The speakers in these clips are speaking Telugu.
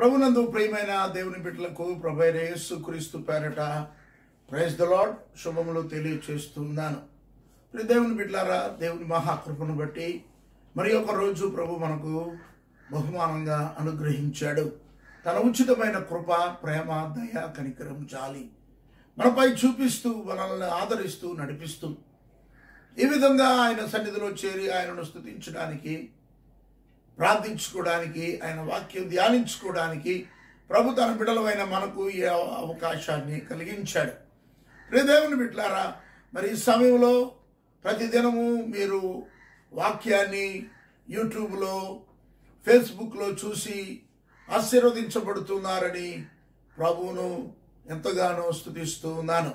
ప్రభునందు ప్రియమైన దేవుని బిడ్డలకు ప్రభువైన యేసుక్రీస్తు పేరట ప్రైజ్ ద లార్డ్ శుభములు తెలియచేస్తున్నాను. దేవుని బిడ్డలారా, దేవుని మహాకృపను బట్టి మరి ఒక రోజు ప్రభు మనకు బహుమానంగా అనుగ్రహించాడు. తన ఉచితమైన కృప, ప్రేమ, దయ, కనికరం, జాలి మనపై చూపిస్తూ మనల్ని ఆదరిస్తూ నడిపిస్తూ ఈ విధంగా ఆయన సన్నిధిలో చేరి ఆయనను స్తుతించడానికి, ప్రార్థించుకోవడానికి, ఆయన వాక్యం ధ్యానించుకోవడానికి ప్రభు తన బిడ్డలమైన మనకు ఈ అవకాశాన్ని కలిగించాడు. దేవుని బిడ్డలారా, మరి ఈ సమయంలో ప్రతిదినము మీరు వాక్యాన్ని యూట్యూబ్లో, ఫేస్బుక్లో చూసి ఆశీర్వదించబడుతున్నారని ప్రభువును ఎంతగానో స్తుతిస్తూ ఉన్నాను.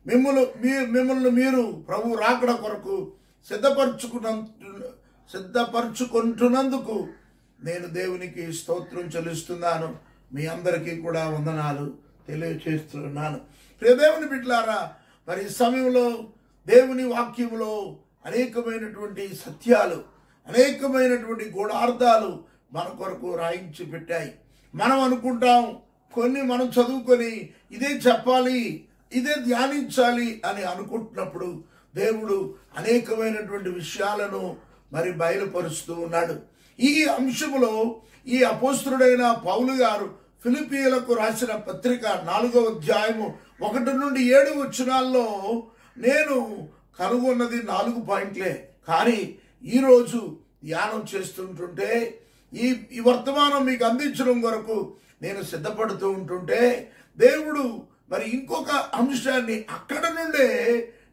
మిమ్మల్ని మీరు ప్రభు రాకడ కొరకు సిద్ధపరచుకుంటున్నందుకు నేను దేవునికి స్తోత్రం చెల్లిస్తున్నాను. మీ అందరికీ కూడా వందనాలు తెలియచేస్తున్నాను. దేవుని బిడ్డలారా, మరి ఈ సమయంలో దేవుని వాక్యములో అనేకమైనటువంటి సత్యాలు, అనేకమైనటువంటి గూఢార్థాలు మన కొరకు రాయించి పెట్టాయి. మనం అనుకుంటాం, కొన్ని మనం చదువుకొని ఇదే చెప్పాలి, ఇదే ధ్యానించాలి అని అనుకుంటున్నప్పుడు దేవుడు అనేకమైనటువంటి విషయాలను మరి బయలుపరుస్తూ ఉన్నాడు. ఈ అంశములో ఈ అపోస్తలుడైన పౌలు గారు ఫిలిప్పీయులకు రాసిన పత్రిక 4వ అధ్యాయము 1 నుండి 7 వచనాల్లో నేను కనుగొన్నది 4 పాయింట్లే. కానీ ఈరోజు ధ్యానం చేస్తుంటుంటే ఈ వర్తమానం మీకు అందించడం కొరకు నేను సిద్ధపడుతూ ఉంటుంటే దేవుడు మరి ఇంకొక అంశాన్ని అక్కడ నుండే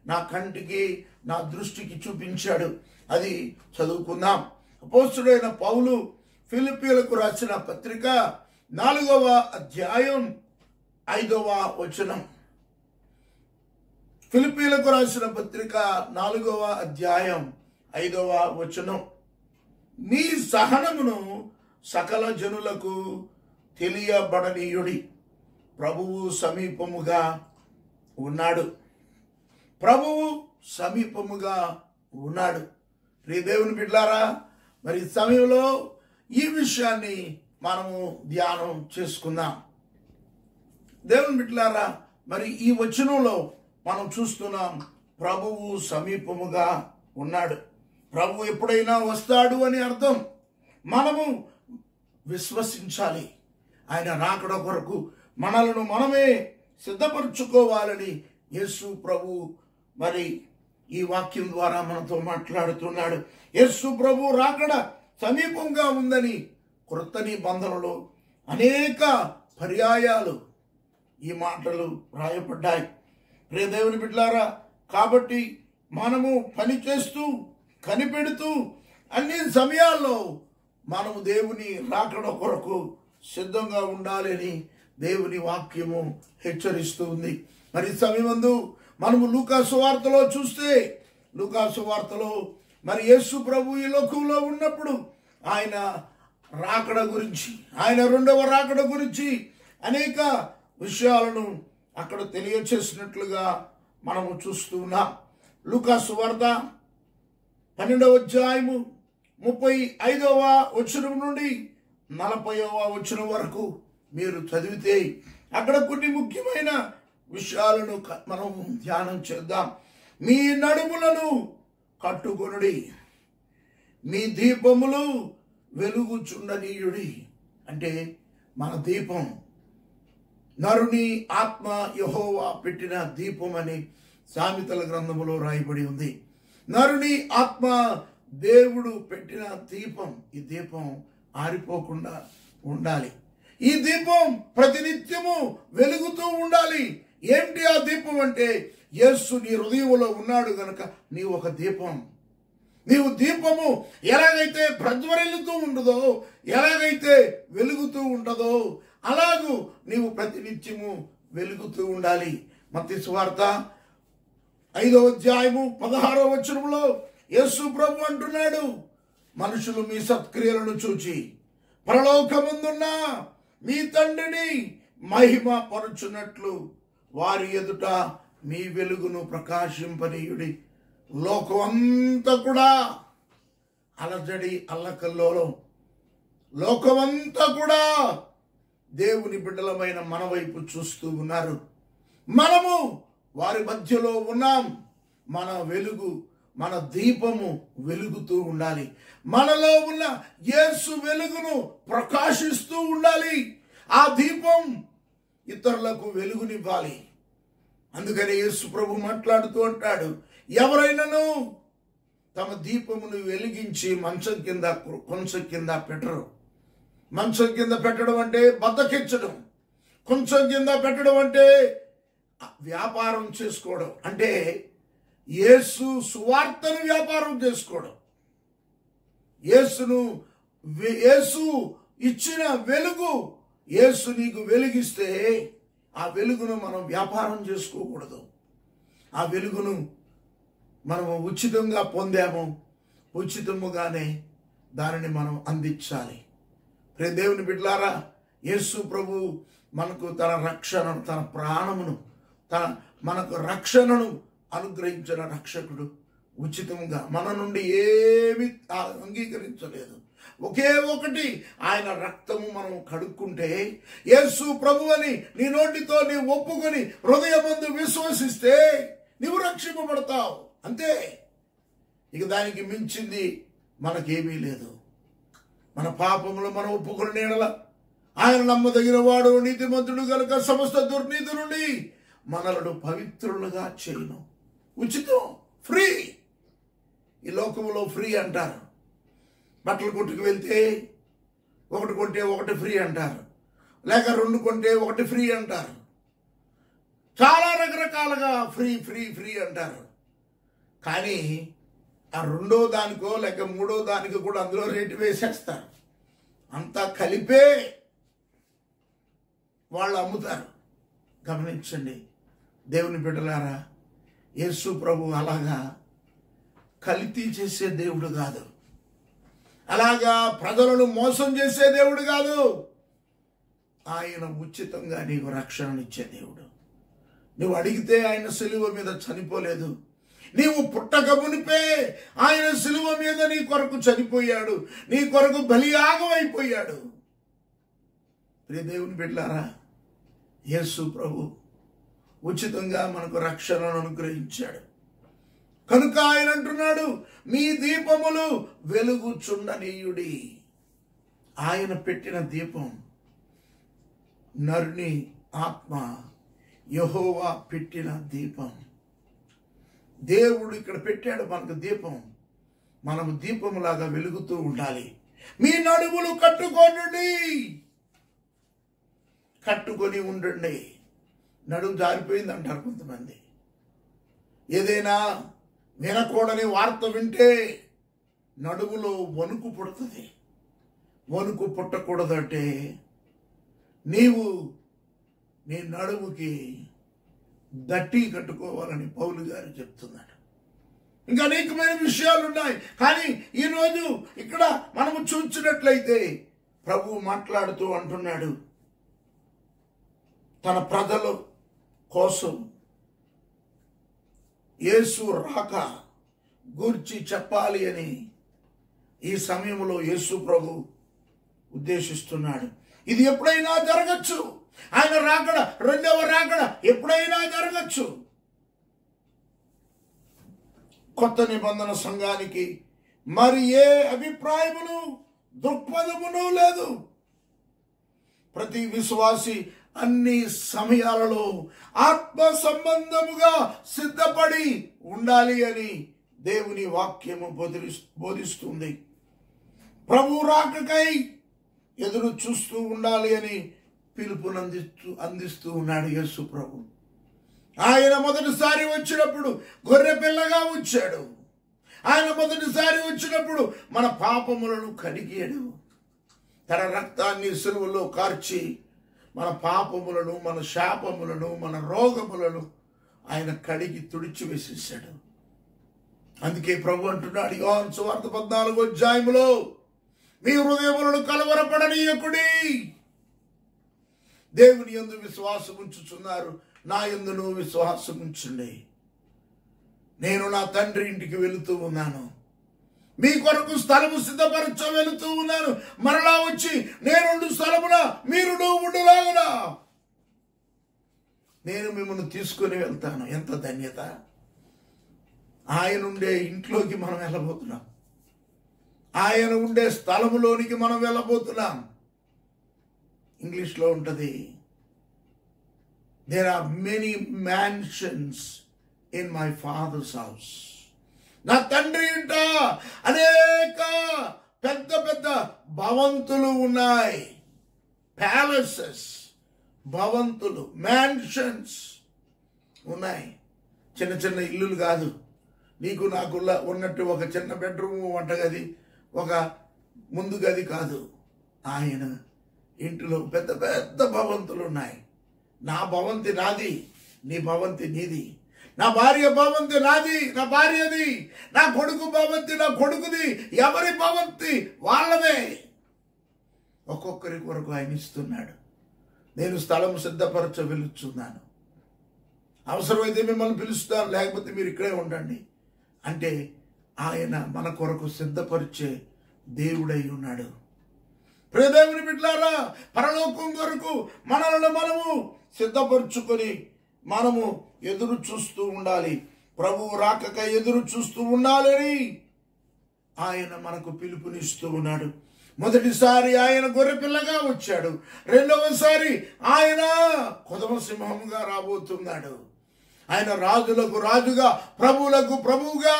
నా కంటికి, నా దృష్టికి చూపించాడు. అది చదువుకుందాం. అపోస్తలుడైన పౌలు ఫిలిప్పీయులకు రాసిన పత్రిక 4వ అధ్యాయం 5వ వచనం. ఫిలిప్పీయులకు రాసిన పత్రిక 4వ అధ్యాయం 5వ వచనం. మీ సహనమును సకల జనులకు తెలియబడనీయుడి, ప్రభువు సమీపముగా ఉన్నాడు. ప్రభువు సమీపముగా ఉన్నాడు. దేవుని బిడ్డలారా, మరి సమయంలో ఈ విషయాన్ని మనము ధ్యానం చేసుకుందాం. దేవుని బిడ్డలారా, మరి ఈ వచనంలో మనం చూస్తున్నాం, ప్రభువు సమీపముగా ఉన్నాడు. ప్రభు ఎప్పుడైనా వస్తాడు అని అర్థం. మనము విశ్వసించాలి. ఆయన రాకడ కొరకు మనలను మనమే సిద్ధపరచుకోవాలని యేసు ప్రభు మరి ఈ వాక్యం ద్వారా మనతో మాట్లాడుతున్నాడు. యేసు ప్రభు రాకడ సమీపంగా ఉందని క్రొత్త నిబంధనలో అనేక పర్యాయాలు ఈ మాటలు రాయబడ్డాయి. దేవుని బిడ్డలారా, కాబట్టి మనము పని చేస్తూ, కనిపెడుతూ అన్ని సమయాల్లో మనము దేవుని రాకడ కొరకు సిద్ధంగా ఉండాలని దేవుని వాక్యము హెచ్చరిస్తూ ఉంది. మరి సమయమందు మనము లూకా సువార్తలో చూస్తే, లూకా సువార్తలో మరి యేసు ప్రభు ఈ లోకంలో ఉన్నప్పుడు ఆయన రాకడ గురించి, ఆయన రెండవ రాకడ గురించి అనేక విషయాలను అక్కడ తెలియచేసినట్లుగా మనము చూస్తూ ఉన్నాం. లూకా సువార్త 12వ అధ్యాయము 35వ వచనం నుండి 40వ వచనం వరకు మీరు చదివితే అక్కడ కొన్ని ముఖ్యమైన విషయాలను మనం ధ్యానం చేద్దాం. మీ నడుములను కట్టుకొనుడి, మీ దీపములు వెలుగుచుండనీయుడి. అంటే మన దీపం నరుని ఆత్మ యెహోవా పెట్టిన దీపం అని సామెతల గ్రంథములో రాయబడి ఉంది. నరుని ఆత్మ దేవుడు పెట్టిన దీపం. ఈ దీపం ఆరిపోకుండా ఉండాలి. ఈ దీపం ప్రతినిత్యము వెలుగుతూ ఉండాలి. ఏమిటి ఆ దీపం అంటే, యేసు నీ హృదయంలో ఉన్నాడు గనుక నీవు ఒక దీపం. నీవు దీపము ఎలాగైతే ప్రజ్వరిల్లుతూ ఉండదో, ఎలాగైతే వెలుగుతూ ఉండదో, అలాగూ నీవు ప్రతినిత్యము వెలుగుతూ ఉండాలి. మత్తయి సువార్త 5వ అధ్యాయము 16వ వచనంలో యేసు ప్రభు అంటున్నాడు, మనుషులు మీ సత్క్రియలను చూచి పరలోకమందున్న మీ తండ్రిని మహిమ పరుచున్నట్లు వారి ఎదుట మీ వెలుగును ప్రకాశింపనీయుడి. లోకమంతా కూడా అలజడి, అల్లకల్లోలం, లోకమంతా కూడా దేవుని బిడ్డలమైన మన వైపు చూస్తూ ఉన్నారు. మనము వారి మధ్యలో ఉన్నాం. మన వెలుగు, మన దీపము వెలుగుతూ ఉండాలి. మనలో ఉన్న యేసు వెలుగును ప్రకాశిస్తూ ఉండాలి. ఆ దీపం ఇతరులకు వెలుగునివ్వాలి. అందుకని యేసు ప్రభు మాట్లాడుతూ అంటాడు, ఎవరైనాను తమ దీపమును వెలిగించి మంచం కింద కొంచెం కింద పెట్టరు. మంచం కింద పెట్టడం అంటే బద్దకించడం, కొంచెం కింద పెట్టడం అంటే వ్యాపారం చేసుకోవడం, అంటే యేసు సువార్తను వ్యాపారం చేసుకోవడం. యేసు ఇచ్చిన వెలుగు, యేసు నీకు వెలిగిస్తే ఆ వెలుగును మనం వ్యాపారం చేసుకోకూడదు. ఆ వెలుగును మనము ఉచితంగా పొందాము, ఉచితముగానే దానిని మనం అందించాలి. ప్రియ దేవుని బిడ్డలారా, యేసు ప్రభు మనకు తన రక్షణను, తన ప్రాణమును, మనకు రక్షణను అనుగ్రహించిన రక్షకుడు. ఉచితంగా మన నుండి ఏమి అంగీకరించలేదు. ఒకే ఒకటి, ఆయన రక్తము మనం కడుక్కుంటే, యేసు ప్రభు అని నీ నోటితో నీ ఒప్పుకొని హృదయమందు విశ్వసిస్తే నీవు రక్షింపబడతావు. అంతే, ఇక దానికి మించింది మనకేమీ లేదు. మన పాపములు మనం ఒప్పుకొని నీడల ఆయన నమ్మదగిన వాడు, నీతిమంతుడు కనుక సమస్త దుర్నీతి నుండి మనలను పవిత్రులుగా చేయను. ఉచితం, ఫ్రీ. ఈ లోకంలో ఫ్రీ అంటారు. బట్టలు కొట్టుకు వెళ్తే ఒకటి కొంటే ఒకటి ఫ్రీ అంటారు, లేక రెండు కొంటే ఒకటి ఫ్రీ అంటారు. చాలా రకరకాలుగా ఫ్రీ ఫ్రీ ఫ్రీ అంటారు. కానీ ఆ రెండో దానికో లేక మూడో దానికో కూడా అందులో రేటు వేసేస్తారు. అంతా కలిపే వాళ్ళు అమ్ముతారు. గమనించండి దేవుని బిడ్డలారా, యేసు ప్రభు అలాగా కల్తీ చేసే దేవుడు కాదు. అలాగా ప్రజలను మోసం చేసే దేవుడు కాదు. ఆయన ఉచితంగా నీకు రక్షణనిచ్చే దేవుడు. నువ్వు అడిగితే ఆయన సిలువ మీద చనిపోలేదు. నీవు పుట్టక మునిపే ఆయన సిలువ మీద నీ కొరకు చనిపోయాడు, నీ కొరకు బలియాగం అయిపోయాడు. ప్రియ దేవుని బిడ్డలారా, యేసు ప్రభు ఉచితంగా మనకు రక్షణను అనుగ్రహించాడు. కనుక ఆయన అంటున్నాడు, మీ దీపములు వెలుగుచుండనీయుడి. ఆయన పెట్టిన దీపం నరుని ఆత్మ, యెహోవా పెట్టిన దీపం. దేవుడు ఇక్కడ పెట్టాడు మనకు దీపం. మనము దీపములాగా వెలుగుతూ ఉండాలి. మీ నడుములు కట్టుకొని ఉండండి. నడుము జారిపోయింది అంటారు కొంతమంది. ఏదైనా వినకూడని వార్త వింటే నడుములో వణుకు పుడుతుంది. వణుకు పుట్టకూడదంటే నీవు నీ నడుముకి దట్టి కట్టుకోవాలని పౌలు గారు చెప్తున్నాడు. ఇంకా అనేకమైన విషయాలు ఉన్నాయి. కానీ ఈరోజు ఇక్కడ మనము చూసినట్లయితే ప్రభు మాట్లాడుతూ అంటున్నాడు, తన ప్రజల కోసం యేసు రాక గూర్చి చెప్పాలి అని ఈ సమయంలో యేసు ప్రభు ఉద్దేశిస్తున్నాడు. ఇది ఎప్పుడైనా జరగచ్చు. ఆయన రాకడ, రెండవ రాకడ ఎప్పుడైనా జరగచ్చు. కొత్త నిబంధన సంఘానికి మరి ఏ అభిప్రాయమును దృక్పథమును లేదు. ప్రతి విశ్వాసి అన్ని సమయాలలో ఆత్మ సంబంధముగా సిద్ధపడి ఉండాలి అని దేవుని వాక్యము బోధిస్తుంది. ప్రభు రాకకై ఎదురు చూస్తూ ఉండాలి అని పిలుపును అందిస్తూ ఉన్నాడు యేసు ప్రభు. ఆయన మొదటిసారి వచ్చినప్పుడు గొర్రె పిల్లగా వచ్చాడు. ఆయన మొదటిసారి వచ్చినప్పుడు మన పాపములను కడిగాడు. తన రక్తాన్ని సిలువలో కార్చి మన పాపములను, మన శాపములను, మన రోగములను ఆయన కడిగి తుడిచి వేసేసాడు. అందుకే ప్రభు అంటున్నాడు యోహాను సువార్త 14వ అధ్యాయములో, మీ హృదయములను కలవరపడనీయకుడి. దేవుని యందు విశ్వాసం ఉంచుచున్నారు, నా యందును విశ్వాసం ఉంచండి. నేను నా తండ్రి ఇంటికి వెళుతూ ఉన్నాను, మీ కొరకు స్థలము సిద్ధపరచ వెళుతూ ఉన్నాను. మరలా వచ్చి నేనుండు స్థలమున మీరు ఉండులాగున నేను మిమ్మల్ని తీసుకొని వెళ్తాను. ఎంత ధన్యత! ఆయన ఉండే ఇంట్లోకి మనం వెళ్ళబోతున్నాం. ఆయన ఉండే స్థలములోనికి మనం వెళ్ళబోతున్నాం. ఇంగ్లీష్లో ఉంటుంది, there are many mansions in my father's house. నా తండ్రి ఇంట అనేక పెద్ద పెద్ద భవంతులు ఉన్నాయి. ప్యాలెసెస్, భవంతులు, మ్యాన్షన్స్ ఉన్నాయి. చిన్న చిన్న ఇల్లులు కాదు. నీకు నాకు ఉన్నట్టు ఒక చిన్న బెడ్రూమ్, వంటగది, ఒక ముందు గది కాదు. ఆయన ఇంటిలో పెద్ద పెద్ద భవంతులు ఉన్నాయి. నా భవంతి నాది, నీ భవంతి నీది. నా భార్య భవంతి నాది, నా భార్యది. నా కొడుకు భవంతి నా కొడుకుది. ఎవరి భవంతి వాళ్ళదే. ఒక్కొక్కరి కొరకు ఆయన ఇస్తున్నాడు. నేను స్థలం సిద్ధపరచ వెలుచున్నాను. అవసరమైతే మిమ్మల్ని పిలుస్తాను, లేకపోతే మీరు ఇక్కడే ఉండండి అంటే ఆయన మన కొరకు సిద్ధపరిచే దేవుడై ఉన్నాడు. ప్రియ దేవుని బిడ్డలారా, పరలోకం కొరకు మనల్ని మనము సిద్ధపరచుకొని మనము ఎదురు చూస్తూ ఉండాలి. ప్రభువు రాకకై ఎదురు చూస్తూ ఉండాలని ఆయన మనకు పిలుపునిస్తూ ఉన్నాడు. మొదటిసారి ఆయన గొర్రెపిల్లగా వచ్చాడు. రెండవసారి ఆయన కొదమ సింహంగా రాబోతున్నాడు. ఆయన రాజులకు రాజుగా, ప్రభువులకు ప్రభువుగా,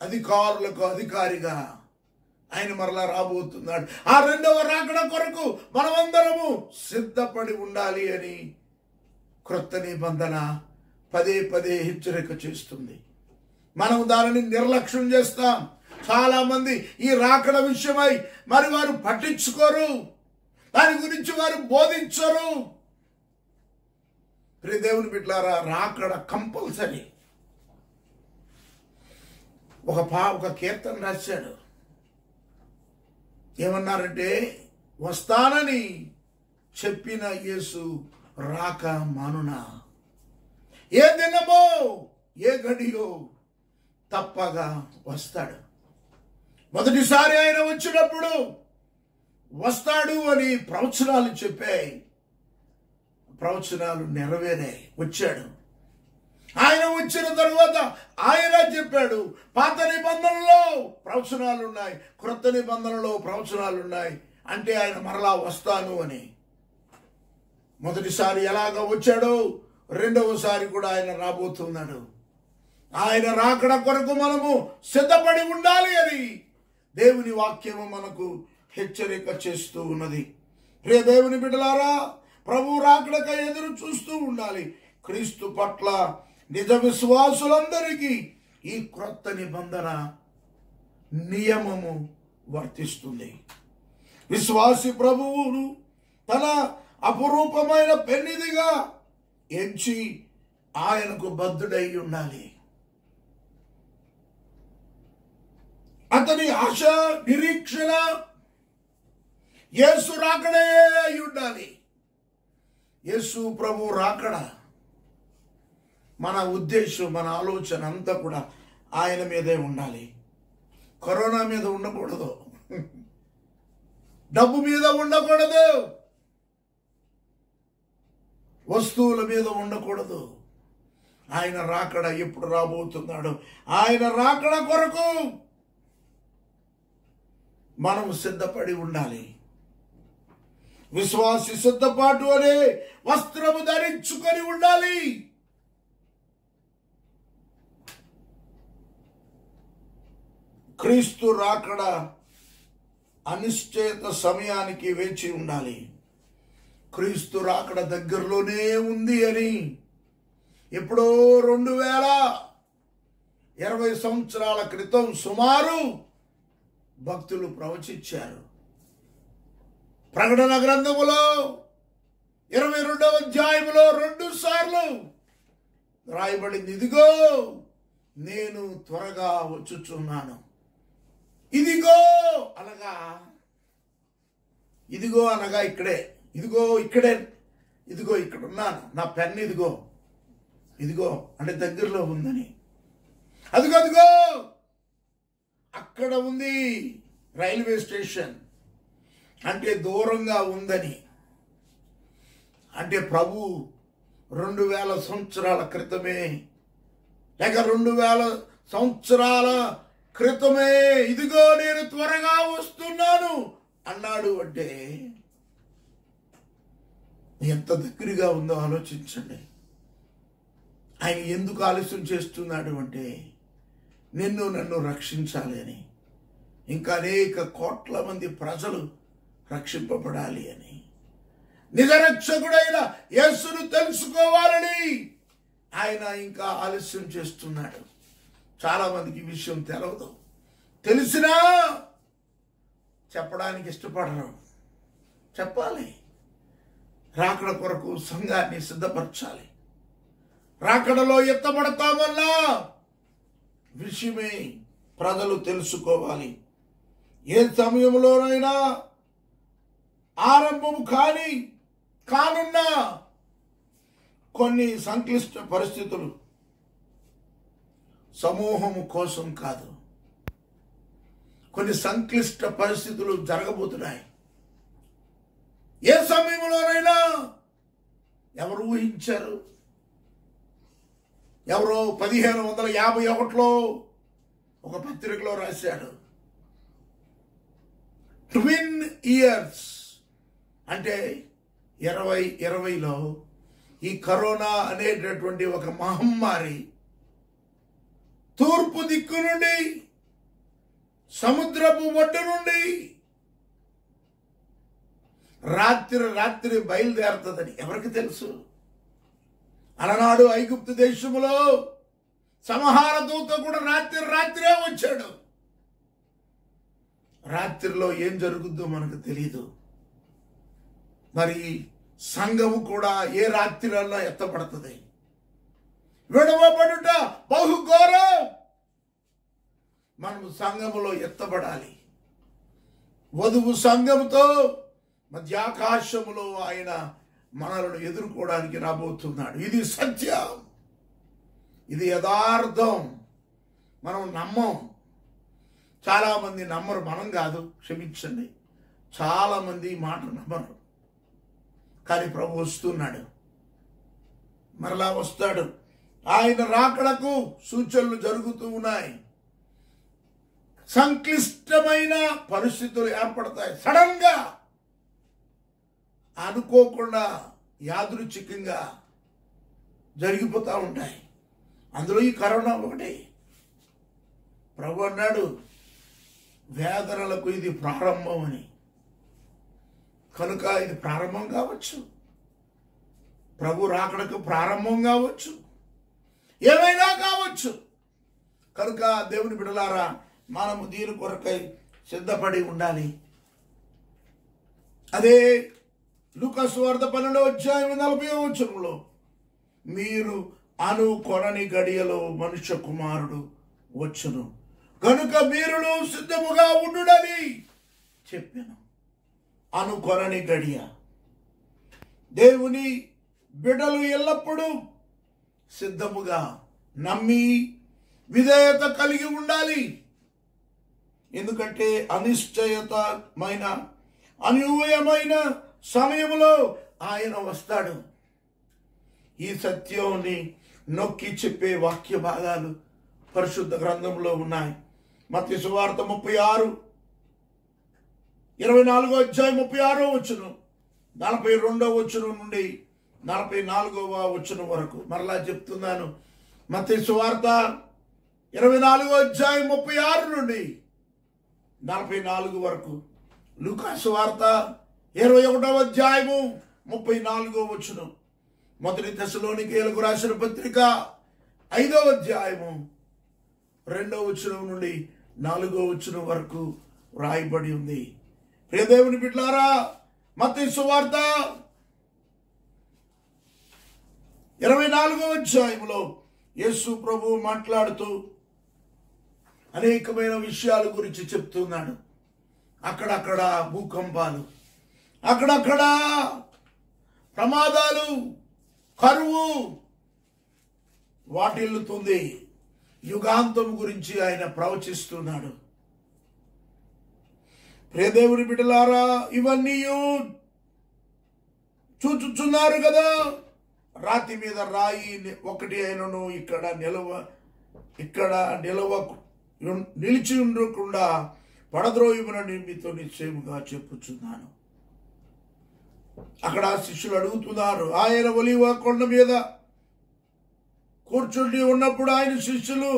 అధికారులకు అధికారిగా ఆయన మరలా రాబోతున్నాడు. ఆ రెండవ రాకడ కొరకు మనమందరము సిద్ధపడి ఉండాలి అని క్రొత్త నిబంధన పదే పదే హెచ్చరిక చేస్తుంది. మనం దానిని నిర్లక్ష్యం చేస్తాం. చాలా మంది ఈ రాకడ విషయమై మరి వారు పట్టించుకోరు, దాని గురించి వారు బోధించరు. ప్రియ దేవుని బిడ్డలారా, రాకడ కంపల్సరీ. ఒక కీర్తన రాశాడు. ఏమన్నారంటే, వస్తానని చెప్పిన యేసు రాక మానునా, ఏ దినమో ఏ గడియో తప్పగా వస్తాడు. మొదటిసారి ఆయన వచ్చినప్పుడు వస్తాడు అని ప్రవచనాలు చెప్పాయి. ప్రవచనాలు నెరవేరాయి. వచ్చాడు. ఆయన వచ్చిన తరువాత ఆయన చెప్పాడు, పాత నిబంధనలో ప్రవచనాలు ఉన్నాయి, క్రొత్త నిబంధనలో ప్రవచనాలు ఉన్నాయి. అంటే ఆయన మరలా వస్తాను అని. మొదటిసారి ఎలాగ వచ్చాడో రెండవసారి కూడా ఆయన రాబోతున్నాడు. ఆయన రాకడ కొరకు మనము సిద్ధపడి ఉండాలి అని దేవుని వాక్యము మనకు హెచ్చరిక చేస్తూ ఉన్నది. ప్రియ దేవుని బిడ్డలారా, ప్రభు రాకడకై ఎదురు చూస్తూ ఉండాలి. క్రీస్తు పట్ల నిజ విశ్వాసులందరికీ ఈ క్రొత్త నిబంధన నియమము వర్తిస్తుంది. విశ్వాసి ప్రభువును తన అపురూపమైన పెన్నిదిగా ఎంచి ఆయనకు బద్ధుడై ఉండాలి. అతని ఆశ, నిరీక్షణ యేసు రాకడే అయి ఉండాలి. యేసు ప్రభు రాకడ మన ఉద్దేశం, మన ఆలోచన అంతా కూడా ఆయన మీదే ఉండాలి. కరోనా మీద ఉండకూడదు, డబ్బు మీద ఉండకూడదు, వస్తువుల మీద ఉండకూడదు. ఆయన రాకడ ఎప్పుడు రాబోతున్నాడు? ఆయన రాకడ కొరకు మనం సిద్ధపడి ఉండాలి. విశ్వాసి సిద్ధపాటు అనే వస్త్రము ధరించుకొని ఉండాలి. క్రీస్తు రాకడ అనిశ్చిత సమయానికి వేచి ఉండాలి. క్రీస్తు రాకడ దగ్గరలోనే ఉంది అని ఎప్పుడో 2020 సంవత్సరాల క్రితం సుమారు భక్తులు ప్రవచించారు. ప్రకటన గ్రంథములో 22వ అధ్యాయములో 2 సార్లు రాయబడింది, ఇదిగో నేను త్వరగా వచ్చుచున్నాను. ఇదిగో అనగా, ఇదిగో అనగా ఇక్కడే, ఇదిగో ఇక్కడే, ఇదిగో ఇక్కడ ఉన్నాను, నా పెన్ ఇదిగో, ఇదిగో అంటే దగ్గరలో ఉందని. అదిగో అదిగో అక్కడ ఉంది రైల్వే స్టేషన్ అంటే దూరంగా ఉందని. అంటే ప్రభు 2000 సంవత్సరాల క్రితమే, లేక 2000 సంవత్సరాల క్రితమే ఇదిగో నేను త్వరగా వస్తున్నాను అన్నాడు అంటే ఎంత దగ్గరగా ఉందో ఆలోచించండి. ఆయన ఎందుకు ఆలస్యం చేస్తున్నాడు అంటే నన్ను రక్షించాలి అని, ఇంకా అనేక కోట్ల మంది ప్రజలు రక్షింపబడాలి అని, నిజరక్షకుడైన యేసును తెలుసుకోవాలని ఆయన ఇంకా ఆలస్యం చేస్తున్నాడు. చాలా మందికి ఈ విషయం తెలవదు, తెలిసినా చెప్పడానికి ఇష్టపడరు. చెప్పాలి, రాకడ కొరకు సంఘాన్ని సిద్ధపరచాలి. రాకడలో ఎత్తబడతామన్న విషయమే ప్రజలు తెలుసుకోవాలి. ఏ సమయంలోనైనా ఆరంభం కానున్న కొన్ని సంక్లిష్ట పరిస్థితులు సమూహము కోసం కాదు, కొన్ని సంక్లిష్ట పరిస్థితులు జరగబోతున్నాయి. ఏ సమయంలోనైనా ఎవరు ఊహించారు? ఎవరో 1551లో ఒక పత్రికలో రాశాడు, ట్విన్ ఇయర్స్ అంటే 2020లో ఈ కరోనా అనేటటువంటి ఒక మహమ్మారి తూర్పు దిక్కు నుండి, సముద్రపు ఒడ్డు నుండి రాత్రి బయలుదేరుతుందని ఎవరికి తెలుసు? అలనాడు ఐగుప్తు దేశంలో సంహార దూత కూడా రాత్రే వచ్చాడు. రాత్రిలో ఏం జరుగుద్దో మనకు తెలియదు. మరి సంఘము కూడా ఏ రాత్రిలో ఎత్తబడుతుంది. విడవబడుట బహుఘోరం. మనము సంఘములో ఎత్తబడాలి. వధువు సంఘముతో మధ్యాకాశములో ఆయన మనలను ఎదుర్కోవడానికి రాబోతున్నాడు. ఇది సత్యం, ఇది యథార్థం. మనం నమ్మం. చాలామంది నమ్మరు, మనం కాదు, క్షమించండి. చాలామంది మాట నమ్మరు. కానీ ప్రభు వస్తున్నాడు, మరలా వస్తాడు. ఆయన రాకడకు సూచనలు జరుగుతూ ఉన్నాయి. సంక్లిష్టమైన పరిస్థితులు ఏర్పడతాయి. సడన్ గా, అనుకోకుండా, యాదృచ్ఛికంగా జరిగిపోతూ ఉంటాయి. అందులో ఈ కరోనా ఒకటి. ప్రభు అన్నాడు, వేదనలకు ఇది ప్రారంభం అని. కనుక ఇది ప్రారంభం కావచ్చు, ప్రభు రాకడకు ప్రారంభం కావచ్చు, ఏమైనా కావచ్చు. కనుక దేవుని బిడ్డలారా, మనము దీని కొరకై సిద్ధపడి ఉండాలి. అదే లూకా సువార్త 12:40 మీరు అనుకొనని గడియలో మనుష్య కుమారుడు వచ్చును, కనుక మీరును సిద్ధముగా ఉండుడని చెప్పాను. అనుకొనని గడియ. దేవుని బిడ్డలు ఎల్లప్పుడూ సిద్ధముగా, నమ్మి, విధేయత కలిగి ఉండాలి. ఎందుకంటే అనిశ్చయతమైన, అన్యూయమైన సమయంలో ఆయన వస్తాడు. ఈ సత్యాన్ని నొక్కి చెప్పే వాక్య భాగాలు పరిశుద్ధ గ్రంథంలో ఉన్నాయి. మత్తయి సువార్త 24:36 42 నుండి 44 వరకు. మరలా చెప్తున్నాను, మత్తయి సువార్త 24:36 నుండి 44 వరకు. లూకా సువార్త 21:34. మొదటి తెస్సలోనికీయులకు రాసిన పత్రిక 5వ అధ్యాయము 2వ నుండి 4వ వరకు రాయబడి ఉంది. ప్రియ దేవుని బిడ్డలారా, మత్తయి సువార్త 24వ అధ్యాయంలో యేసు ప్రభువు మాట్లాడుతూ అనేకమైన విషయాల గురించి చెప్తున్నాడు. అక్కడక్కడ భూకంపాలు, అక్కడక్కడ ప్రమాదాలు, కరువు వాటిల్లుతుంది. యుగాంతం గురించి ఆయన ప్రవచిస్తున్నాడు. ప్రియదేవుని బిడ్డలారా, ఇవన్నీ చూచుచున్నారు కదా, రాతి మీద రాయి ఒకటి అయినను ఇక్కడ నిలిచి ఉండకుండా పడద్రోయుమని మీతో నిశ్చయముగా చెప్పుచున్నాను. అక్కడ శిష్యులు అడుగుతున్నారు, ఆయన ఒలీవ కొండ మీద కూర్చుండి ఉన్నప్పుడు ఆయన శిష్యులు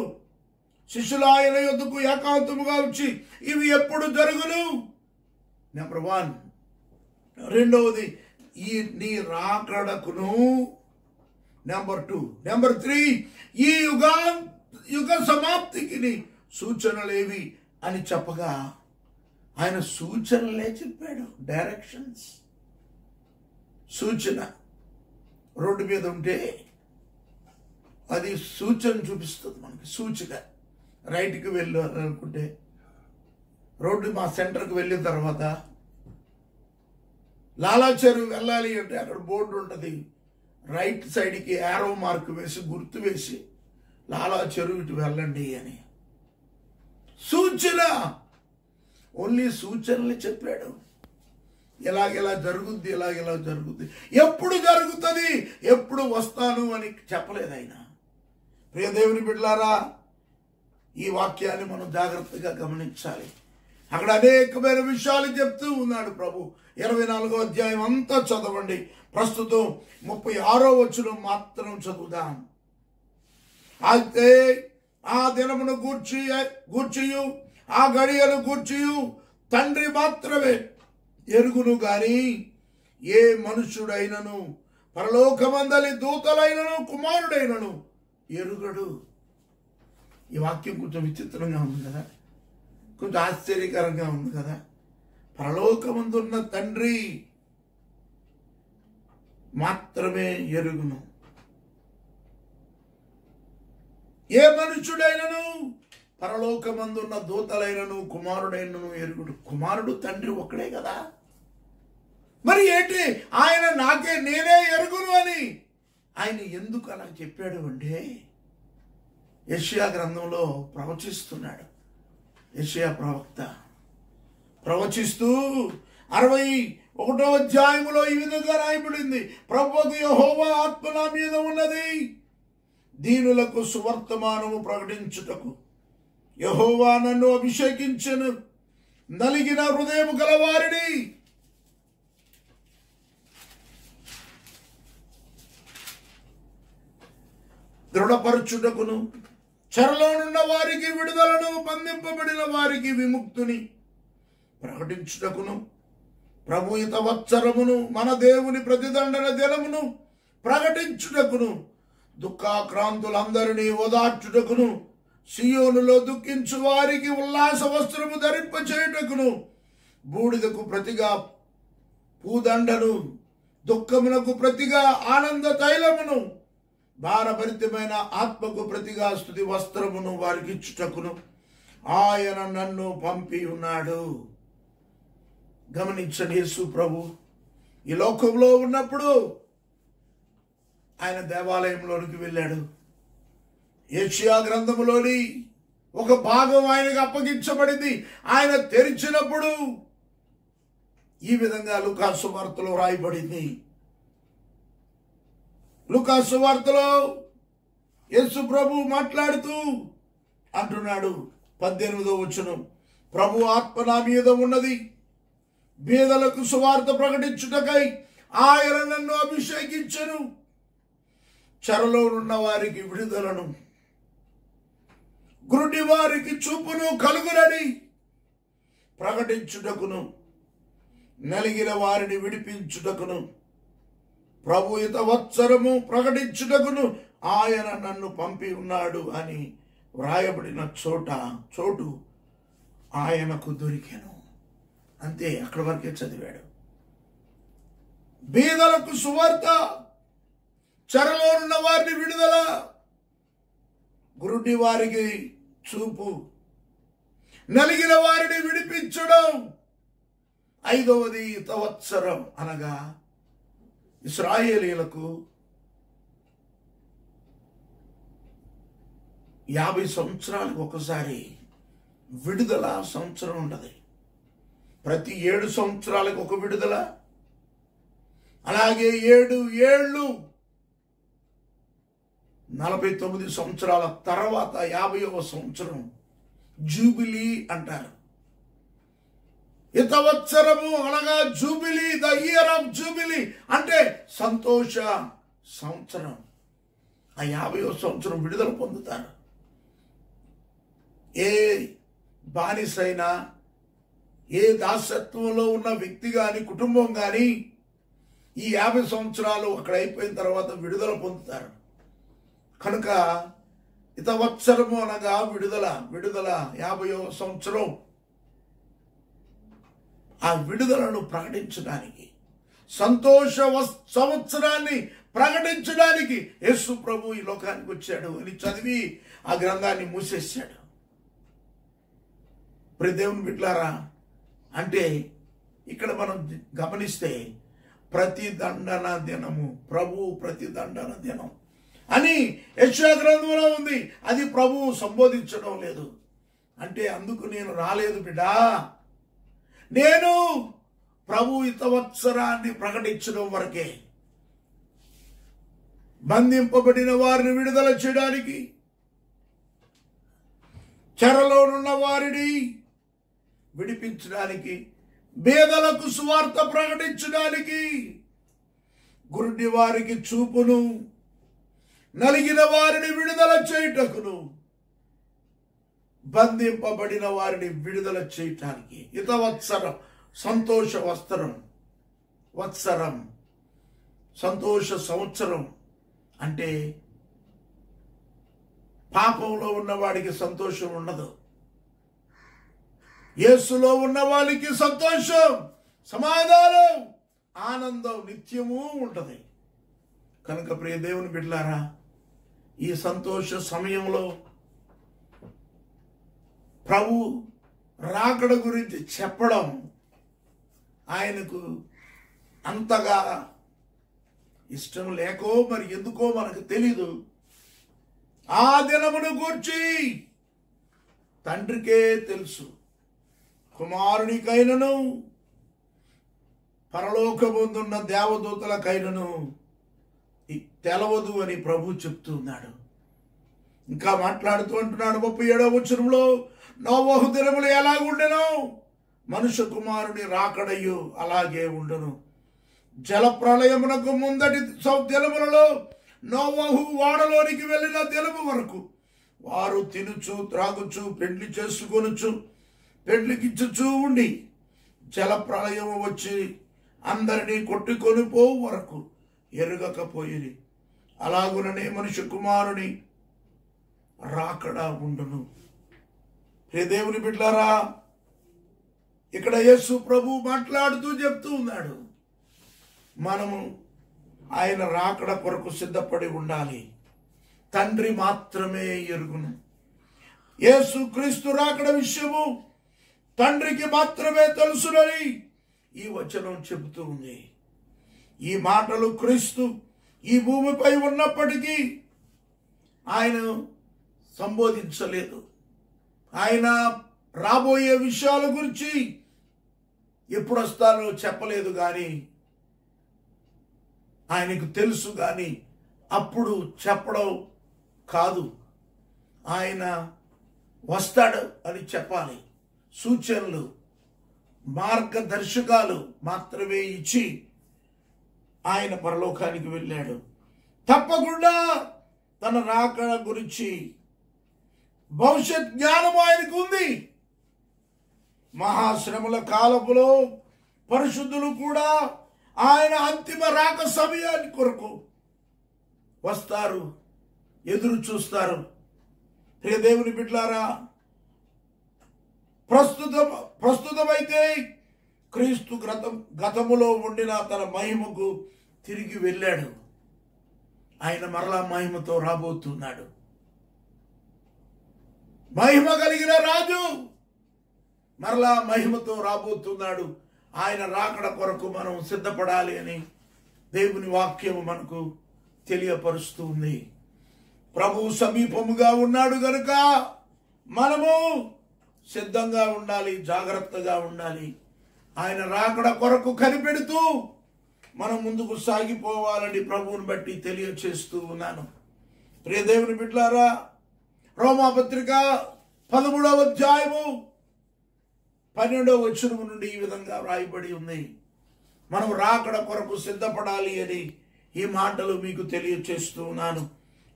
ఆయన యొద్దకు ఏకాంతముగా వచ్చి, ఇవి ఎప్పుడు జరుగును? నెంబర్ 1. రెండవది, ఈ నీ రాకడకును. నెంబర్ 2. నెంబర్ 3, ఈ యుగ సమాప్తికి నీ సూచనలేవి అని చెప్పగా ఆయన సూచనలే చెప్పాడు. డైరెక్షన్స్. సూచన రోడ్డు మీద ఉంటే అది సూచన చూపిస్తుంది మనకి. సూచిక రైట్కి వెళ్ళాలనుకుంటే రోడ్డు మా సెంటర్కి వెళ్ళిన తర్వాత లాలా చెరువు వెళ్ళాలి అంటే అక్కడ బోర్డు ఉంటుంది. రైట్ సైడ్కి యారో మార్క్ వేసి గుర్తు వేసి లాలా చెరువు ఇటు వెళ్ళండి అని సూచన. ఓన్లీ సూచనలు చెప్పాడు. ఎలాగెలా జరుగుద్ది, ఎలాగెలా జరుగుద్ది, ఎప్పుడు జరుగుతుంది, ఎప్పుడు వస్తాను అని చెప్పలేదు ఆయన. ప్రియ దేవుని బిడ్డలారా, ఈ వాక్యాన్ని మనం జాగ్రత్తగా గమనించాలి. అక్కడ అనేకమైన విషయాలు చెప్తూ ఉన్నాడు ప్రభు. 24వ అధ్యాయం అంతా చదవండి. ప్రస్తుతం 36వ వచనం మాత్రం చదువుదాం. అయితే ఆ దినమును గూర్చియు ఆ గడియను గూర్చియు తండ్రి మాత్రమే ఎరుగును గాని ఏ మనుష్యుడైనను పరలోకమందలి దూతలైనను కుమారుడైనను ఎరుగడు. ఈ వాక్యం కొంచెం విచిత్రంగా ఉంది కదా, కొంచెం ఆశ్చర్యకరంగా ఉంది కదా. పరలోకమందున్న తండ్రి మాత్రమే ఎరుగును, ఏ మనుష్యుడైనను పరలోకమందున్న దూతలైనను కుమారుడైనను ఎరుగుడు. కుమారుడు తండ్రి ఒక్కడే కదా. మరి ఏంటి ఆయన నేనే ఎరుగును అని ఆయన ఎందుకు అలా చెప్పాడు అంటే, యెషయా గ్రంథంలో ప్రవచిస్తున్నాడు. యెషయా ప్రవక్త ప్రవచిస్తూ 61వ అధ్యాయములో ఈ విధంగా రాయబడింది, ప్రభువు యెహోవా ఆత్మ నా మీద ఉన్నది, దీనులకు సువర్తమానము ప్రకటించుటకు యెహోవా నన్ను అభిషేకించెను, నలిగిన హృదయము గలవారిని దృఢపరచుటకును, చెరలోనున్న వారికి విడుదలను, బంధింపబడిన వారికి విముక్తిని ప్రకటించుటకును, ప్రభుయిత వత్సరమును మన దేవుని ప్రతిదండన దినమును ప్రకటించుటకును, దుఃఖాక్రాంతులందరినీ ఓదార్చుటకును, సియోనులో దుఃఖించు వారికి ఉల్లాస వస్త్రము ధరింపచేయుటకును, బూడిదకు ప్రతిగా పూదండను, దుఃఖమునకు ప్రతిగా ఆనంద తైలమును, భారభరితమైన ఆత్మకు ప్రతిగా స్తుతి వస్త్రమును వారికి ఇచ్చుటకును ఆయన నన్ను పంపి ఉన్నాడు. గమనించండి, యేసు ప్రభు ఈ లోకంలో ఉన్నప్పుడు ఆయన దేవాలయంలోనికి వెళ్ళాడు. యెషయా గ్రంథములోని ఒక భాగం ఆయనకు అప్పగించబడింది. ఆయన తెరిచినప్పుడు ఈ విధంగా లూకా సువార్తలో రాయబడింది. లూకా సువార్తలో యేసు ప్రభు మాట్లాడుతూ అంటున్నాడు, 18వ వచనం, ప్రభు ఆత్మ నా మీద ఉన్నది, బీదలకు సువార్త ప్రకటించుటకై ఆయన నన్ను అభిషేకించెను, చెరలో ఉన్న వారికి విడుదలను, గురుడి వారికి చూపును కలుగునని ప్రకటించుటకును, నలిగిన వారిని విడిపించుటకును, ప్రభుయిత వత్సరము ప్రకటించుటకును ఆయన నన్ను పంపి ఉన్నాడు అని వ్రాయబడిన చోటు ఆయనకు దొరికెను. అంతే, అక్కడి వరకే చదివాడు. బీదలకు సువార్త, చెరలో ఉన్న వారిని విడుదల, గురుడి వారికి చూపు, నలిగిన వారిని విడిపించడం. 5వది తవత్సరం అనగా ఇశ్రాయేలీయులకు 50 సంవత్సరాలకు ఒకసారి విడుదల సంవత్సరం ఉంటుంది. ప్రతి 7 సంవత్సరాలకు ఒక విడుదల, అలాగే 7 ఏళ్ళు 49 సంవత్సరాల తర్వాత 50వ సంవత్సరం జూబిలీ అంటారు. హితవత్సరము అనగా jubilee, the year of jubilee అంటే సంతోష సంవత్సరం. ఆ 50వ సంవత్సరం విడుదల పొందుతారు. ఏ బానిసైనా, ఏ దాసత్వంలో ఉన్న వ్యక్తి కానీ, కుటుంబం కానీ ఈ 50 సంవత్సరాలు అక్కడ అయిపోయిన తర్వాత విడుదల పొందుతారు. కనుక హితవత్సరము అనగా విడుదల 50వ సంవత్సరం. ఆ విడుదలను ప్రకటించడానికి, సంతోష సంవత్సరాన్ని ప్రకటించడానికి యేసు ప్రభు ఈ లోకానికి వచ్చాడు అని చదివి ఆ గ్రంథాన్ని మూసేశాడు. ప్రియ దేవుని బిడ్డలారా, అంటే ఇక్కడ మనం గమనిస్తే ప్రతిదండన దినము, ప్రభు ప్రతిదండన దినం అని యెషయా గ్రంథంలో ఉంది. అది ప్రభువు సంబోధించడం లేదు. అంటే అందుకు నేను రాలేదు బిడ్డా, నేను ప్రభు హితవత్సరాన్ని ప్రకటించడం వరకే. బంధింపబడిన వారిని విడుదల చేయడానికి, చెరలోనున్న వారిని విడిపించడానికి, పేదలకు సువార్త ప్రకటించడానికి, గురుడి వారికి చూపును, నలిగిన వారిని విడుదల చేయుటకును, బంధింపబడిన వారిని విడుదల చేయటానికి హితవత్సరం, సంతోష వత్సరం, సంతోష సంవత్సరం. అంటే పాపంలో ఉన్నవాడికి సంతోషం ఉండదు, యేసులో ఉన్న వాళ్ళకి సంతోషం, సమాధానం, ఆనందం నిత్యము ఉంటుంది. కనుక ప్రియ దేవుని బిడ్డలారా, ఈ సంతోష సమయంలో ప్రభు రాకడ గురించి చెప్పడం ఆయనకు అంతగా ఇష్టం లేకో మరి ఎందుకో మనకు తెలీదు. ఆ దినమును గూర్చి తండ్రికే తెలుసు, కుమారునికైనను పరలోకముందున్న దేవదూతలకైనను తెలవదు అని ప్రభు చెప్తున్నాడు. ఇంకా మాట్లాడుతూ అంటున్నాడు 37వ వచనంలో, నోవహు దినములు ఎలాగుండెనో మనుష్య కుమారుని రాకడయు అలాగే ఉండును. జల ప్రళయమునకు ముందటి దినములలో నోవహు వాడలోనికి వెళ్ళిన దినము వరకు వారు తినుచు త్రాగుచు పెండ్లి చేసుకొనుచు పెండ్లికిచ్చుచూ ఉండి జల ప్రళయము వచ్చి అందరినీ కొట్టుకొని పోవు వరకు ఎరుగకపోయిరి. అలాగుననే మనుష్య కుమారుని రాకడ ఉండును. హే దేవుని బిడ్డలారా, ఇక్కడ యేసు ప్రభు మాట్లాడుతూ చెప్తూ ఉన్నాడు, మనము ఆయన రాకడ కొరకు సిద్ధపడి ఉండాలి. తండ్రి మాత్రమే ఎరుగును. యేసు క్రీస్తు రాకడ విషయము తండ్రికి మాత్రమే తెలుసునని ఈ వచనం చెబుతూ ఉంది. ఈ మాటలు క్రీస్తు ఈ భూమిపై ఉన్నప్పటికీ ఆయన సంబోధించలేదు. ఆయన రాబోయే విషయాల గురించి ఎప్పుడు వస్తానో చెప్పలేదు, కానీ ఆయనకు తెలుసు. కానీ అప్పుడు చెప్పడం కాదు, ఆయన వస్తాడు అని చెప్పాలి. సూచనలు, మార్గదర్శకాలు మాత్రమే ఇచ్చి ఆయన పరలోకానికి వెళ్ళాడు. తప్పకుండా తన రాకడ గురించి భవిష్యత్ జ్ఞానం ఆయనకు ఉంది. మహాశ్రమల కాలపులో పరిశుద్ధులు కూడా ఆయన అంతిమ రాక సమయాన్ని కొరకు వస్తారు, ఎదురు చూస్తారు. ప్రియ దేవుని బిడ్డలారా, ప్రస్తుతమైతే క్రీస్తు గతములో ఉండిన తన మహిమకు తిరిగి వెళ్ళాడు. ఆయన మరలా మహిమతో రాబోతున్నాడు. మహిమ కలిగిన రాజు మరలా మహిమతో రాబోతున్నాడు. ఆయన రాకడ కొరకు మనం సిద్ధపడాలి అని దేవుని వాక్యము మనకు తెలియపరుస్తుంది. ప్రభు సమీపముగా ఉన్నాడు గనుక మనము సిద్ధంగా ఉండాలి, జాగ్రత్తగా ఉండాలి. ఆయన రాకడ కొరకు కనిపెడుతూ మనం ముందుకు సాగిపోవాలని ప్రభువుని బట్టి తెలియచేస్తూ ఉన్నాను. ప్రియ దేవుని బిడ్డలారా, రోమాపత్రిక 13వ అధ్యాయము 12వ వచనము నుండి ఈ విధంగా వ్రాయబడి ఉంది. మనం రాకడ కొరకు సిద్ధపడాలి అని ఈ మాటలు మీకు తెలియచేస్తూ ఉన్నాను.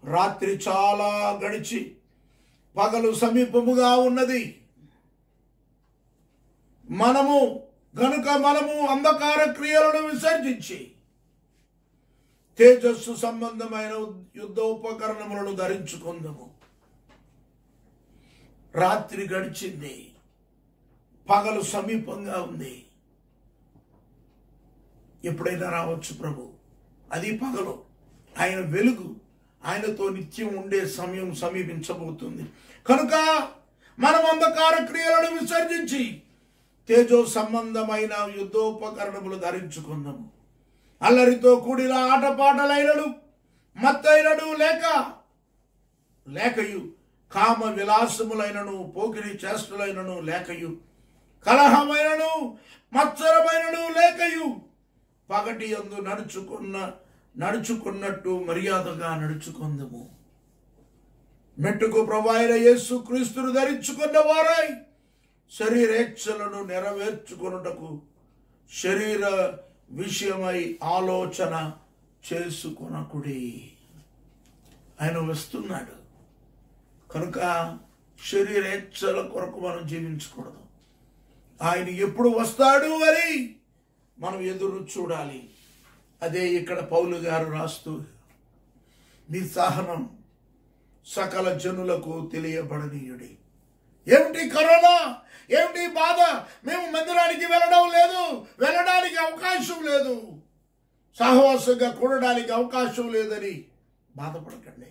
రాత్రి చాలా గడిచి పగలు సమీపముగా ఉన్నది. మనము అంధకార క్రియలను విసర్జించి తేజస్సు సంబంధమైన యుద్ధోపకరణములను ధరించుకుందాము. రాత్రి గడిచింది, పగలు సమీపంగా ఉంది. ఎప్పుడైనా రావచ్చు ప్రభు. అది పగలు, ఆయన వెలుగు, ఆయనతో నిత్యం ఉండే సమయం సమీపించబోతుంది. కనుక మనం అంధకార క్రియలను విసర్జించి తేజో సంబంధమైన యుద్ధోపకరణములు ధరించుకుందాము. అల్లరితో కూడిన ఆటపాటలైనను మత్తైనను లేకయు కామ విలాసములైనను పోకిరి చేష్టలైనను లేకయు కలహమైనను మత్సరమైనను లేకయు పగటి యందు నడుచుకున్నట్టు మర్యాదగా నడుచుకుందాము. మెట్టుకు ప్రభువైన యేసు క్రీస్తును ధరించుకున్న వారై శరీరేచ్ఛలను నెరవేర్చుకొనుటకు శరీర విషయమై ఆలోచన చేసుకొనకుడి. ఆయన వస్తున్నాడు కనుక శరీరేచ్ఛల కొరకు మనం జీవించకూడదు. ఆయన ఎప్పుడు వస్తాడు అని మనం ఎదురు చూడాలి. అదే ఇక్కడ పౌలు గారు రాస్తూ, మీ సహనం సకల జనులకు తెలియబడనీయుడి. ఏమిటి కరోనా, ఏమిటి బాధ? మేము మందిరానికి వెళ్ళడానికి అవకాశం లేదు, సహవాసంగా కూడడానికి అవకాశం లేదని బాధపడకండి.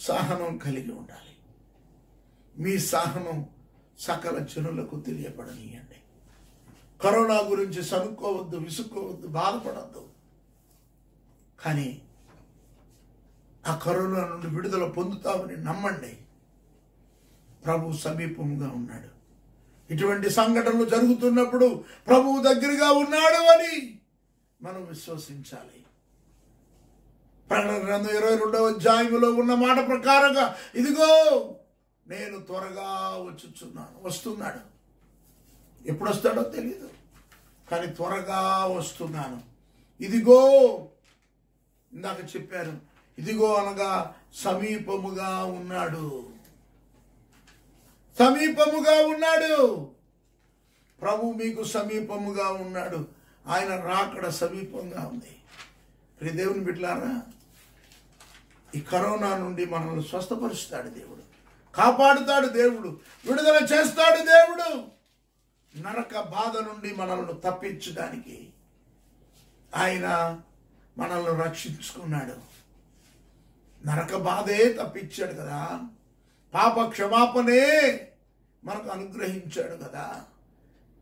సహనం కలిగి ఉండాలి. మీ సహనం సకల జనులకు తెలియబడనీయండి. కరోనా గురించి సనుక్కోవద్దు, విసుక్కోవద్దు, బాధపడద్దు. కానీ ఆ కరోనా నుండి విడుదల పొందుతామని నమ్మండి. ప్రభు సమీపంగా ఉన్నాడు. ఇటువంటి సంఘటనలు జరుగుతున్నప్పుడు ప్రభువు దగ్గరగా ఉన్నాడు అని మనం విశ్వసించాలి. ప్రకటన గ్రంథం 22వ అధ్యాయములో ఉన్న మాట ప్రకారంగా, ఇదిగో నేను త్వరగా వచ్చుచున్నాను. వస్తున్నాడు. ఎప్పుడు వస్తాడో తెలియదు, కానీ త్వరగా వస్తున్నాను. ఇదిగో, ఇందాక చెప్పారు, ఇదిగో అనగా సమీపముగా ఉన్నాడు. ప్రభు మీకు సమీపముగా ఉన్నాడు. ఆయన రాకడ సమీపంగా ఉంది. ప్రియ దేవుని బిడ్డలారా, ఈ కరోనా నుండి మనల్ని స్వస్థపరుస్తాడు దేవుడు, కాపాడుతాడు దేవుడు, విడుదల చేస్తాడు దేవుడు. నరక బాధ నుండి మనల్ని తప్పించడానికి ఆయన మనల్ని రక్షించుకున్నాడు. నరక బాధే తప్పించాడు కదా, పాప క్షమాపణే మనకు అనుగ్రహించాడు కదా.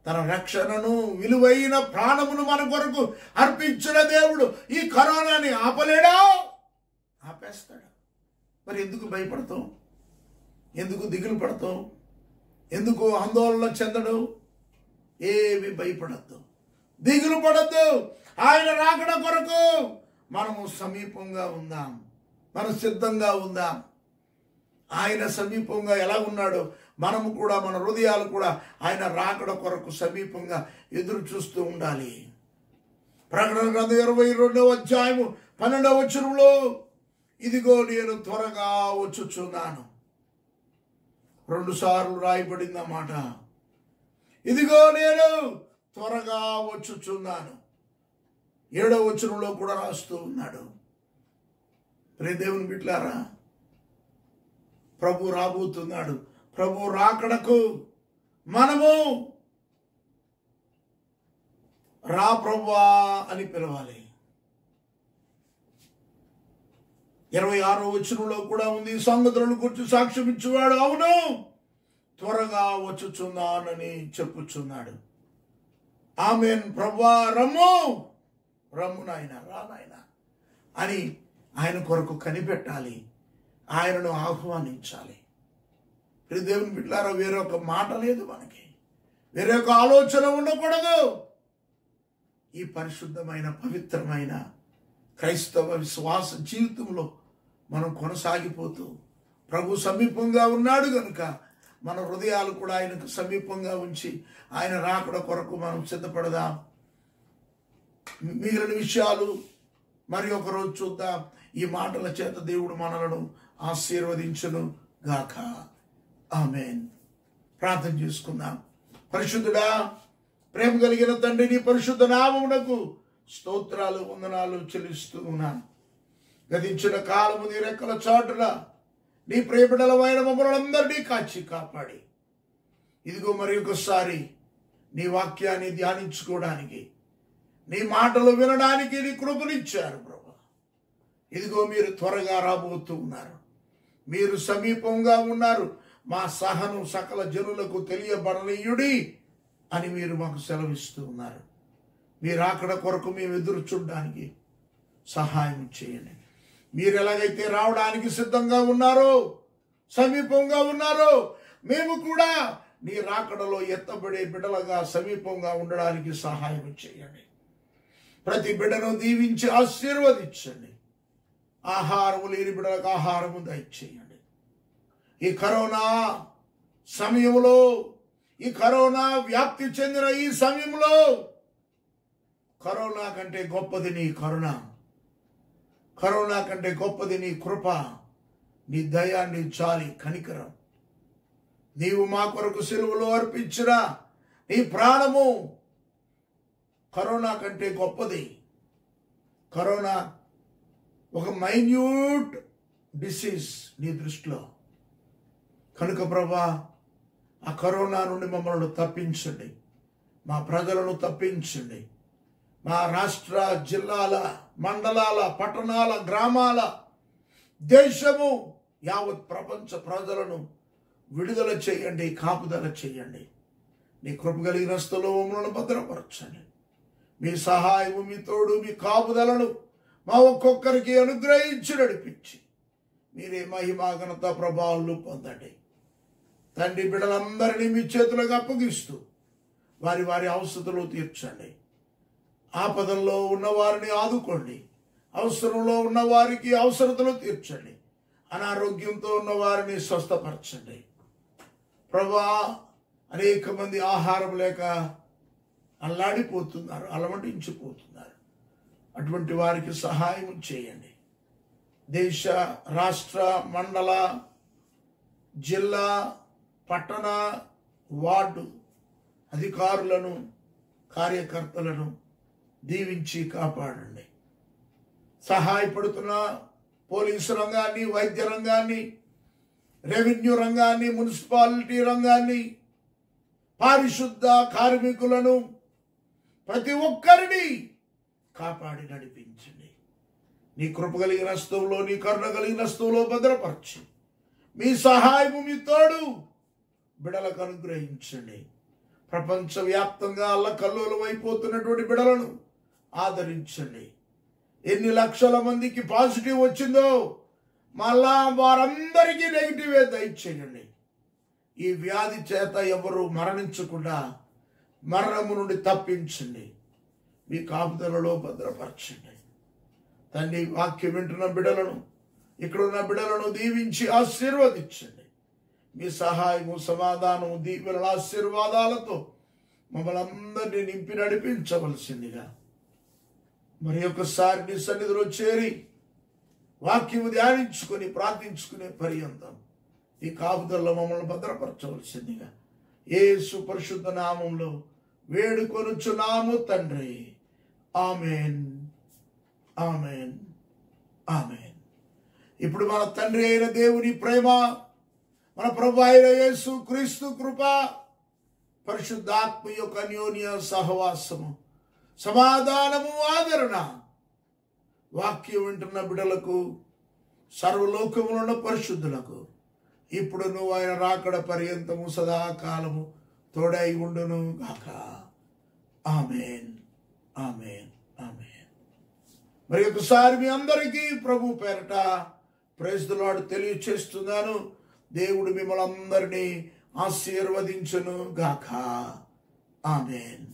తన రక్షణను, విలువైన ప్రాణమును మన కొరకు అర్పించిన దేవుడు ఈ కరోనాని ఆపలేడా? ఆపేస్తాడు. మరి ఎందుకు భయపడతాం? ఎందుకు దిగులు పడతాం? ఎందుకు ఆందోళన చెందడు? ఏమి భయపడద్దు, దిగులు పడద్దు. ఆయన రాకడ కొరకు మనము సమీపంగా ఉందాం, మనం సిద్ధంగా ఉందాం. ఆయన సమీపంగా ఎలా ఉన్నాడో మనము కూడా, మన హృదయాలు కూడా ఆయన రాకడ కొరకు సమీపంగా ఎదురు చూస్తూ ఉండాలి. ప్రకటన గ్రంథం 22వ అధ్యాయము 12వ వచనంలో, ఇదిగో నేను త్వరగా వచ్చుచున్నాను. 2 సార్లు రాయబడింది అన్నమాట. ఇదిగో నేను త్వరగా వచ్చుచున్నాను. 7వ వచనంలో కూడా రాస్తూ ఉన్నాడు. ప్రియ దేవుని బిడ్డలారా, ప్రభు రాబోతున్నాడు. ప్రభు రాకడకు మనము రా ప్రభువా అని పిలవాలి. 26వ వచనంలో కూడా ఉంది, సంగతులను గురించి సాక్ష్యం ఇచ్చేవాడు అవును త్వరగా వచ్చుచున్నానని చెప్పుచున్నాడు. ఆమేన్. ప్రభువా రమ్ము నాయన, రా నాయన అని ఆయన కొరకు కనిపెట్టాలి, ఆయనను ఆహ్వానించాలి. ప్రియ దేవుని బిడ్డలారా, వేరొక మాట లేదు మనకి, వేరొక ఆలోచన ఉండకూడదు. ఈ పరిశుద్ధమైన పవిత్రమైన క్రైస్తవ విశ్వాస జీవితంలో మనం కొనసాగిపోతూ ప్రభు సమీపంగా ఉన్నాడు కనుక మన హృదయాలు కూడా ఆయనకు సమీపంగా ఉంచి ఆయన రాకడ కొరకు మనం సిద్ధపడదాం. మిగిలిన విషయాలు మరి ఒకరోజు చూద్దాం. ఈ మాటల చేత దేవుడు మనలను ఆశీర్వదించును గాక. ఆమేన్. ప్రార్థన చేసుకుందాం. పరిశుద్ధుడా, ప్రేమ కలిగిన తండ్రి, నీ పరిశుద్ధ నామమునకు స్తోత్రాలు వందనాలు చెల్లిస్తూ ఉన్నాను. గతించిన కాలము నీ రెక్కల చాటున నీ ప్రియబిడ్డలమైన మమ్మల్ని అందరినీ కాచి కాపాడి ఇదిగో మరి ఒకసారి నీ వాక్యాన్ని ధ్యానించుకోవడానికి, నీ మాటలు వినడానికి నీ కృపనిచ్చారు ప్రభు. ఇదిగో మీరు త్వరగా రాబోతూ ఉన్నారు, మీరు సమీపంగా ఉన్నారు. మా సహనం సకల జనులకు తెలియబడనీయుడి అని మీరు మాకు సెలవిస్తూ ఉన్నారు. మీరు అక్కడ కొరకు మేము ఎదురు చూడడానికి సహాయం చేయండి. మీరు ఎలాగైతే రావడానికి సిద్ధంగా ఉన్నారో, సమీపంగా ఉన్నారో, మేము కూడా నీ రాకడలో ఎత్తబడే బిడ్డలుగా సమీపంగా ఉండడానికి సహాయం చేయండి. ప్రతి బిడ్డను దీవించి ఆశీర్వదించండి. ఆహారము లేని బిడ్డలకు ఆహారము దయచేయండి. ఈ కరోనా సమయంలో, ఈ కరోనా వ్యాప్తి చెందిన ఈ సమయంలో కరోనా కంటే గొప్పది నీ కరుణ, కరోనా కంటే గొప్పది నీ కృప, నీ దయ, నీ జాలి, కనికరం. నీవు మా కొరకు సిలువలో అర్పించిన నీ ప్రాణము కరోనా కంటే గొప్పది. కరోనా ఒక మైన్యూట్ డిసీజ్ నీ దృష్టిలో కనుక ప్రభా, ఆ కరోనా నుండి మమ్మల్ని తప్పించండి, మా ప్రజలను తప్పించండి. మా రాష్ట్ర, జిల్లాల, మండలాల, పట్టణాల, గ్రామాల, దేశము, యావత్ ప్రపంచ ప్రజలను విడుదల చేయండి, కాపుదల చేయండి. నీ కృప కలిగిన స్థలంలో మమ్మల్ని భద్రపరచండి. మీ సహాయము, మీ తోడు, మీ కాపుదలను మా ఒక్కొక్కరికి అనుగ్రహించి నడిపించి మీరే మహిమ, ఘనత, ప్రభావాలు పొందండి. తండ్రి, బిడ్డలందరినీ మీ చేతులకు అప్పగిస్తూ వారి వారి అవసరతలు తీర్చండి. ఆపదల్లో ఉన్నవారిని ఆదుకోండి. అవసరంలో ఉన్న వారికి అవసరతలు తీర్చండి. అనారోగ్యంతో ఉన్న వారిని స్వస్థపరచండి. ప్రభా, అనేక మంది ఆహారం లేక అల్లాడిపోతున్నారు, అలమటించిపోతున్నారు. అటువంటి వారికి సహాయం చేయండి. దేశ, రాష్ట్ర, మండల, జిల్లా, పట్టణ, వార్డు అధికారులను, కార్యకర్తలను దీవించి కాపాడండి. సహాయపడుతున్న పోలీసు రంగాన్ని, వైద్య రంగాన్ని, రెవెన్యూ రంగాన్ని, మున్సిపాలిటీ రంగాన్ని, పారిశుద్ధ కార్మికులను, ప్రతి ఒక్కరిని కాపాడి నడిపించండి. నీ కృప కలిగిన స్థలంలో, నీ కరుణ కలిగిన స్థలంలో భద్రపరచి మీ సహాయము, మీ తోడు బిడలకు అనుగ్రహించండి. ప్రపంచవ్యాప్తంగా అల్లకల్లోలం అయిపోతున్నటువంటి బిడలను ఆదరించండి. ఎన్ని లక్షల మందికి పాజిటివ్ వచ్చిందో మళ్ళా వారందరికీ నెగిటివే దయచేయండి. ఈ వ్యాధి చేత ఎవరు మరణించకుండా మరణము నుండి తప్పించండి. మీ కాపుదలలో భద్రపరచండి. తండ్రి, వాక్యం వింటున్న బిడలను, ఇక్కడున్న బిడలను దీవించి ఆశీర్వదించండి. మీ సహాయము, సమాధానము, దీవెనల ఆశీర్వాదాలతో మమ్మల్ని అందరినీ నింపి నడిపించవలసిందిగా మరి ఒకసారి నీ సన్నిధిలో చేరి వాక్యము ధ్యానించుకొని ప్రార్థించుకునే పర్యంతం ఈ కాపుదల్లో మమ్మల్ని భద్రపరచవలసిందిగా యేసు పరిశుద్ధ నామంలో వేడుకొనుచున్నాము తండ్రి. ఆమేన్, ఆమేన్, ఆమేన్. ఇప్పుడు మన తండ్రి అయిన దేవుని ప్రేమ, మన ప్రభు అయిన యేసు క్రీస్తు కృప, పరిశుద్ధాత్మ యొక్క అన్యోన్య సహవాసము, సమాధానము, ఆదరణ వాక్యం వింటున్న బిడ్డలకు, సర్వలోకములో ఉన్న పరిశుద్ధులకు ఇప్పుడును ఆయన రాకడ పర్యంతము సదాకాలము తోడై ఉండును గాక. ఆమేన్, ఆమేన్, ఆమేన్. మరి ఒకసారి మీ అందరికీ ప్రభు పేరట ప్రైజ్ ది లార్డ్ తెలియచేస్తున్నాను. దేవుడు మిమ్మల్ని అందరినీ ఆశీర్వదించును గాక. ఆమేన్.